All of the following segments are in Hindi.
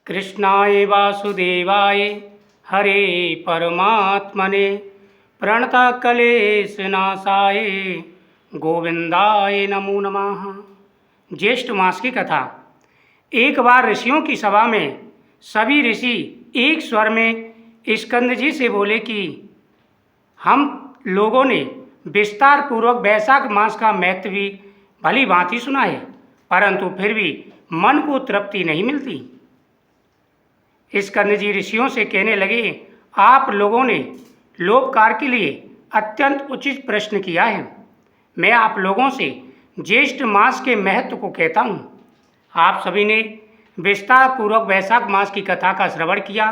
कृष्णाय वासुदेवाय हरे परमात्मने प्रणतक्लेशनाशाय गोविंदाय नमो नमः। ज्येष्ठ मास की कथा। एक बार ऋषियों की सभा में सभी ऋषि एक स्वर में स्कंद जी से बोले कि हम लोगों ने विस्तार पूर्वक वैशाख मास का महत्व भी भली भांति सुना है, परंतु फिर भी मन को तृप्ति नहीं मिलती। स्कंद जी ऋषियों से कहने लगे, आप लोगों ने लोककार के लिए अत्यंत उचित प्रश्न किया है। मैं आप लोगों से ज्येष्ठ मास के महत्व को कहता हूँ। आप सभी ने विस्तार पूर्वक वैशाख मास की कथा का श्रवण किया,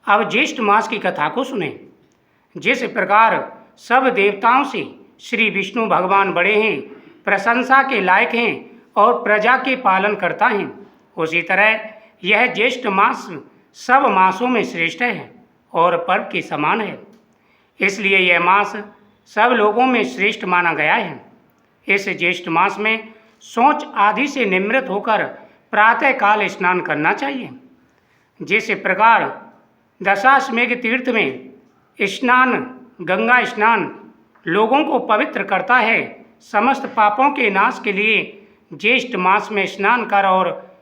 अब ज्येष्ठ मास की कथा को सुने। जिस प्रकार सब देवताओं से श्री विष्णु भगवान बड़े हैं, प्रशंसा के लायक हैं और प्रजा के पालन करता हैं, उसी तरह यह ज्येष्ठ मास सब मासों में श्रेष्ठ है और पर्व के समान है। इसलिए यह मास सब लोगों में श्रेष्ठ माना गया है। इस ज्येष्ठ मास में सोच आदि से निवृत्त होकर प्रातःकाल स्नान करना चाहिए। जिस प्रकार दशाश्वमेध तीर्थ में स्नान, गंगा स्नान लोगों को पवित्र करता है, समस्त पापों के नाश के लिए ज्येष्ठ मास में स्नान कर और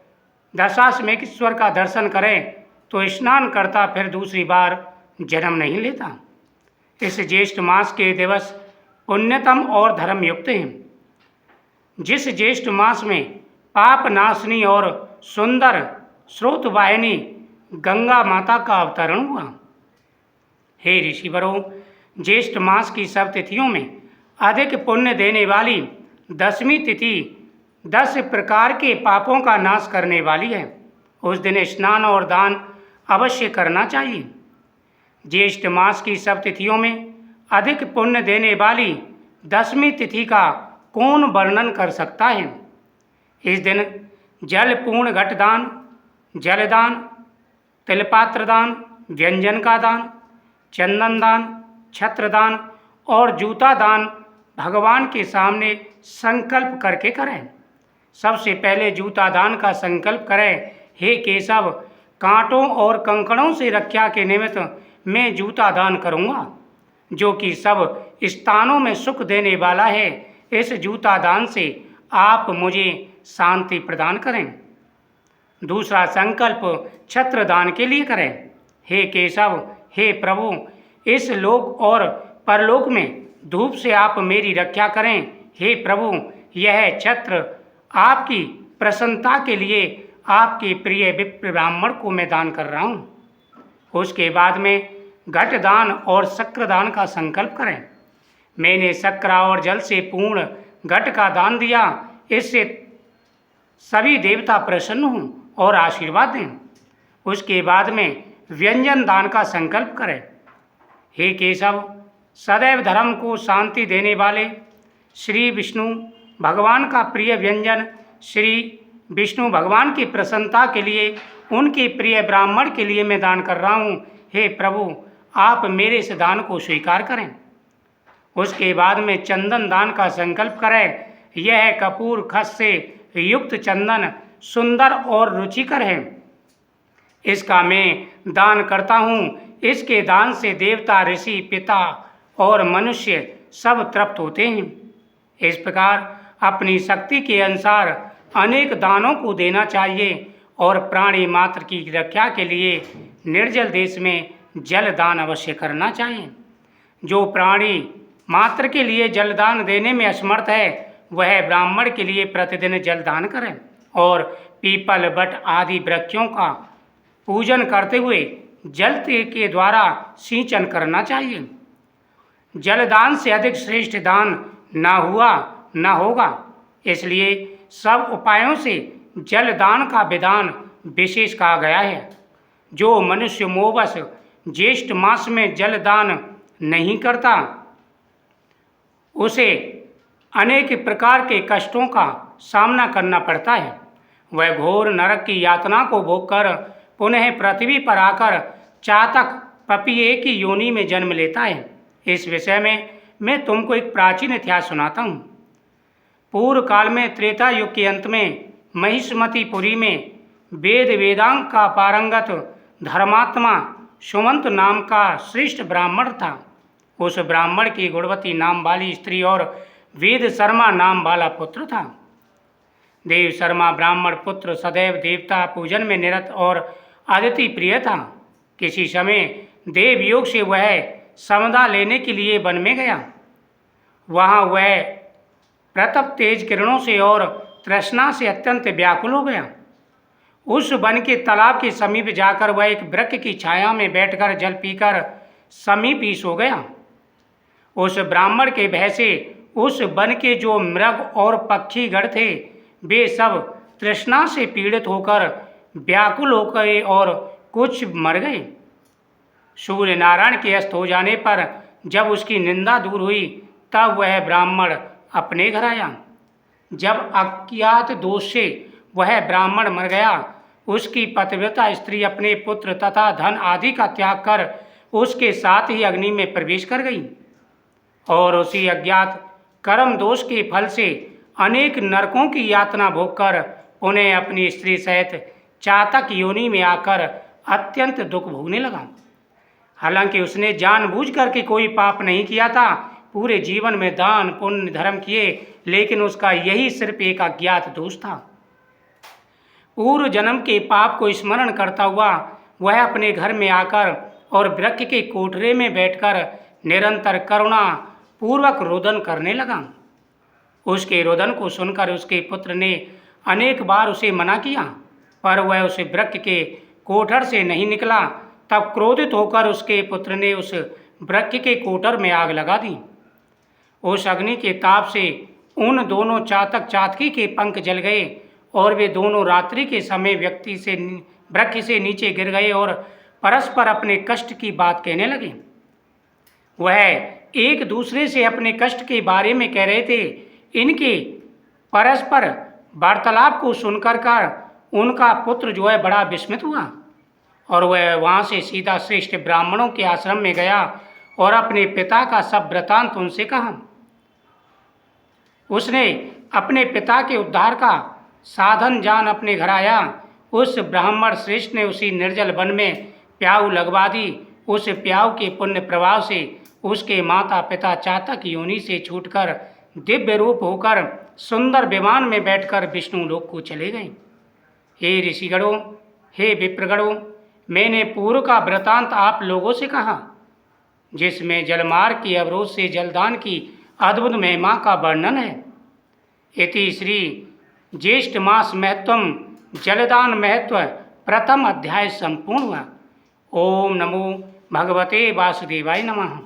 दशाश्वमेधेश्वर का दर्शन करें तो स्नान करता फिर दूसरी बार जन्म नहीं लेता। इस ज्येष्ठ मास के दिवस पुण्यतम और धर्मयुक्त हैं। जिस ज्येष्ठ मास में पाप नाशनी और सुंदर स्रोत वाहिनी गंगा माता का अवतरण हुआ। हे ऋषिवरों, ज्येष्ठ मास की सब तिथियों में अधिक पुण्य देने वाली दशमी तिथि 10 प्रकार के पापों का नाश करने वाली है। उस दिन स्नान और दान अवश्य करना चाहिए। ज्येष्ठ मास की सब तिथियों में अधिक पुण्य देने वाली दशमी तिथि का कौन वर्णन कर सकता है। इस दिन जल पूर्ण घट दान, जलदान, तिलपात्र दान, व्यंजन का दान, चंदन दान, छत्र दान और जूता दान भगवान के सामने संकल्प करके करें। सबसे पहले जूता दान का संकल्प करें। हे केशव, कांटों और कंकड़ों से रक्षा के निमित्त मैं जूता दान करूँगा, जो कि सब स्थानों में सुख देने वाला है। इस जूता दान से आप मुझे शांति प्रदान करें। दूसरा संकल्प छत्र दान के लिए करें। हे केशव, हे प्रभु, इस लोक और परलोक में धूप से आप मेरी रक्षा करें। हे प्रभु, यह छत्र आपकी प्रसन्नता के लिए आपके प्रिय विप्र ब्राह्मण को मैं दान कर रहा हूँ। उसके बाद में घट दान और शक्र दान का संकल्प करें। मैंने शक्र और जल से पूर्ण घट का दान दिया, इससे सभी देवता प्रसन्न हों और आशीर्वाद दें। उसके बाद में व्यंजन दान का संकल्प करें। हे केशव, सदैव धर्म को शांति देने वाले श्री विष्णु भगवान का प्रिय व्यंजन श्री विष्णु भगवान की प्रसन्नता के लिए उनके प्रिय ब्राह्मण के लिए मैं दान कर रहा हूँ। हे प्रभु, आप मेरे इस दान को स्वीकार करें। उसके बाद में चंदन दान का संकल्प करें। यह कपूर खस से युक्त चंदन सुंदर और रुचिकर है। इसका मैं दान करता हूँ। इसके दान से देवता, ऋषि, पिता और मनुष्य सब तृप्त होते हैं। इस प्रकार अपनी शक्ति के अनुसार अनेक दानों को देना चाहिए और प्राणी मात्र की रक्षा के लिए निर्जल देश में जल दान अवश्य करना चाहिए। जो प्राणी मात्र के लिए जलदान देने में असमर्थ है, वह ब्राह्मण के लिए प्रतिदिन जलदान करें और पीपल, बट आदि वृक्षों का पूजन करते हुए जल के द्वारा सिंचन करना चाहिए। जलदान से अधिक श्रेष्ठ दान ना हुआ न होगा। इसलिए सब उपायों से जलदान का विधान विशेष कहा गया है। जो मनुष्य मोहवश ज्येष्ठ मास में जलदान नहीं करता, उसे अनेक प्रकार के कष्टों का सामना करना पड़ता है। वह घोर नरक की यातना को भोगकर पुनः पृथ्वी पर आकर चातक पपीए की योनि में जन्म लेता है। इस विषय में मैं तुमको एक प्राचीन इतिहास सुनाता हूँ। पूर्व काल में त्रेता युग के अंत में महिष्मतीपुरी में वेद वेदांग का पारंगत धर्मात्मा सुमंत नाम का श्रेष्ठ ब्राह्मण था। उस ब्राह्मण की गुणवती नाम वाली स्त्री और वेद शर्मा नाम वाला पुत्र था। देव शर्मा ब्राह्मण पुत्र सदैव देवता पूजन में निरत और अतिथि प्रिय था। किसी समय देव योग से वह समदा लेने के लिए वन में गया। वहाँ वह प्रतप तेज किरणों से और तृष्णा से अत्यंत व्याकुल हो गया। उस वन के तालाब के समीप जाकर वह एक वृक्ष की छाया में बैठकर जल पीकर समीप ही सो गया। उस ब्राह्मण के भय से उस वन के जो मृग और पक्षी गण थे वे सब तृष्णा से पीड़ित होकर व्याकुल हो गए और कुछ मर गए। सूर्य नारायण के अस्त हो जाने पर जब उसकी निंदा दूर हुई तब वह ब्राह्मण अपने घर आया। जब अज्ञात दोष से वह ब्राह्मण मर गया, उसकी पतिव्रता स्त्री अपने पुत्र तथा धन आदि का त्याग कर उसके साथ ही अग्नि में प्रवेश कर गई और उसी अज्ञात कर्म दोष के फल से अनेक नरकों की यातना भोगकर उन्हें अपनी स्त्री सहित चातक योनि में आकर अत्यंत दुख भोगने लगा। हालांकि उसने जानबूझकर के कोई पाप नहीं किया था, पूरे जीवन में दान पुण्य धर्म किए, लेकिन उसका यही सिर्फ एक अज्ञात दोष था। पूर्व जन्म के पाप को स्मरण करता हुआ वह अपने घर में आकर और वृक्ष के कोठरे में बैठकर निरंतर करुणा पूर्वक रोदन करने लगा। उसके रोदन को सुनकर उसके पुत्र ने अनेक बार उसे मना किया, पर वह उस वृक्ष के कोठर से नहीं निकला। तब क्रोधित होकर उसके पुत्र ने उस वृक्ष के कोठर में आग लगा दी। उस अग्नि के ताप से उन दोनों चातक चातकी के पंख जल गए और वे दोनों रात्रि के समय वृक्ष से नीचे गिर गए और परस्पर अपने कष्ट की बात कहने लगे। वह एक दूसरे से अपने कष्ट के बारे में कह रहे थे। इनके परस्पर वार्तालाप को सुनकर उनका पुत्र जो है बड़ा विस्मित हुआ और वह वहाँ से सीधा श्रेष्ठ ब्राह्मणों के आश्रम में गया और अपने पिता का सब वृतांत उनसे कहा। उसने अपने पिता के उद्धार का साधन जान अपने घर आया। उस ब्राह्मण श्रेष्ठ ने उसी निर्जल वन में प्याऊ लगवा दी। उस प्याऊ के पुण्य प्रभाव से उसके माता पिता चातक योनि से छूटकर दिव्य रूप होकर सुंदर विमान में बैठकर विष्णु लोक को चले गए। हे ऋषिगणों, हे विप्रगणों, मैंने पूर्व का वृतांत आप लोगों से कहा, जिसमें जलमार्ग की अवरोध से जलदान की अद्भुत महिमा का वर्णन है। इति श्री ज्येष्ठ मास महत्वम जलदान महत्व प्रथम अध्याय संपूर्ण हुआ। ओम नमो भगवते वासुदेवाय नमः।